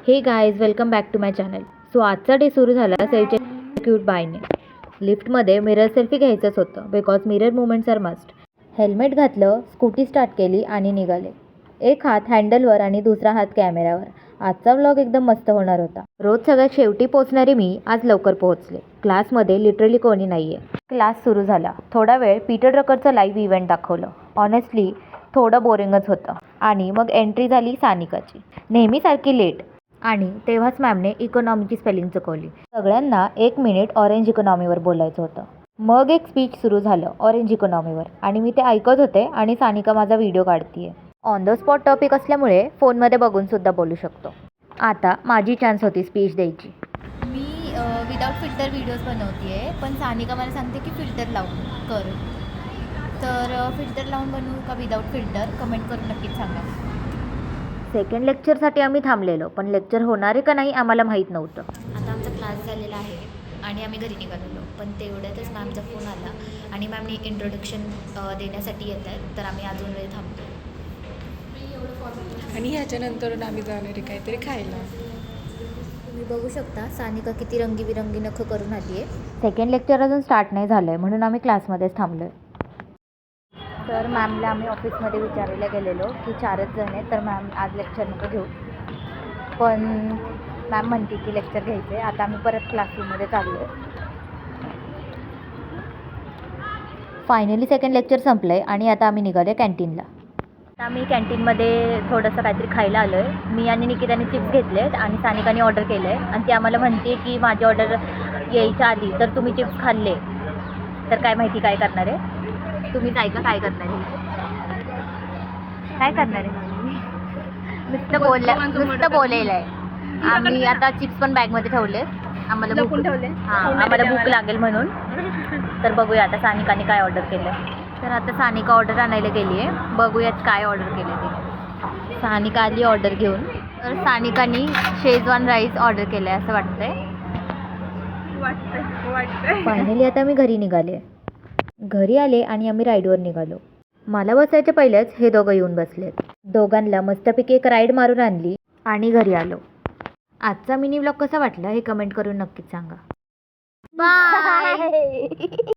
हे guys welcome back to my channel. So आजचा day सुरू झाला सेलच्या क्यूट बायने. लिफ्टमध्ये मिरर सेल्फी घ्यायचंच होतं because mirror movements are must. Helmet घातलं, स्कूटी स्टार्ट केली आणि निघाले. एक हात हँडलवर आणि दुसरा हात कॅमेऱ्यावर. आजचा व्लॉग एकदम मस्त होणार होता. रोज सगळ्यात शेवटी पोहोचणारी मी आज लवकर पोहोचले. क्लासमध्ये लिटरली कोणी नाही आहे. क्लास सुरू झाला. थोडा वेळ पीटर ड्रकरचं लाईव्ह इव्हेंट दाखवलं. ऑनेस्टली थोडं बोरिंगच होतं. आणि मग एंट्री झाली सानिकाची. नेहमीसारखी लेट. आणि तेव्हाच मॅमने इकॉनॉमीची स्पेलिंग चुकवली. सगळ्यांना 1 मिनिट ऑरेंज इकॉनॉमीवर बोलायचं होतं. मग एक स्पीच सुरू झालं ऑरेंज इकॉनॉमीवर आणि मी ते ऐकत होते आणि सानिका माझा व्हिडिओ काढतीये. ऑन द स्पॉट टॉपिक असल्यामुळे फोनमध्ये बघूनसुद्धा बोलू शकतो. आता माझी चान्स होती स्पीच द्यायची. मी विदाऊट फिल्टर व्हिडिओज बनवते आहे, पण सानिका मला सांगते की फिल्टर लावून कर. तर फिल्टर लावून बनवू का विदाऊट फिल्टर? कमेंट करून नक्कीच सांगा. सेकंड लेक्चरसाठी आम्ही थांबलेलो, पण लेक्चर होणार आहे का नाही आम्हाला माहीत नव्हतं. आता आमचा क्लास झालेला आहे आणि आम्ही घरी निघालेलो, पण तेवढ्यातच मॅमचा फोन आला आणि मॅमने इंट्रोडक्शन देण्यासाठी येत आहेत, तर आम्ही अजून वेळ थांबतो. आणि ह्याच्यानंतर आम्ही जाणार आहे काहीतरी खायला. तुम्ही बघू शकता सानिका किती रंगीबिरंगी नखं करून आली आहे. सेकंड लेक्चर अजून स्टार्ट नाही झालं आहे म्हणून आम्ही क्लासमध्येच थांबलो आहे. तर मॅमला आम्ही ऑफिसमध्ये विचारायला गेलेलो की 4च जण आहेत, तर मॅम आज लेक्चर नको घेऊ. पण मॅम म्हणते की लेक्चर घ्यायचं आहे. आता आम्ही परत क्लासरूममध्ये चाललो आहे. फायनली सेकंड लेक्चर संपलं आहे आणि आता आम्ही निघालो आहे कॅन्टीनला. आता आम्ही कॅन्टीनमध्ये थोडंसं काहीतरी खायला आलो आहे. मी आणि निकिताने चिप्स घेतले आहेत आणि सानिकाने ऑर्डर केलं आहे आणि ती आम्हाला म्हणते की माझी ऑर्डर यायच्या आधी तर तुम्ही चिप्स खाल्ले तर काय माहिती काय करणार आहे. तुम्हीच ऐका काय करणार आहे. काय करणार आहे? नुसतं बोलायला आहे. आम्ही आता चिप्स पण बॅगमध्ये ठेवले. आम्हाला भूक लागेल म्हणून. तर बघूया आता सानिकाने काय ऑर्डर केलं. तर आता सानिका ऑर्डर आणायला गेली आहे. बघूयात काय ऑर्डर केलं ते. सानिका आली ऑर्डर घेऊन. तर सानिकानी शेजवान राईस ऑर्डर केलं आहे असं वाटतंय. फायनली आता मी घरी निघाले. घरी आले आणि आम्ही राईडवर निघालो. मला बसायच्या पहिलेच हे दोघं येऊन बसलेत. दोघांना मस्तपैकी एक राईड मारून आणली आणि घरी आलो. आजचा मिनी व्लॉग कसा वाटला हे कमेंट करून नक्कीच सांगा. बाय.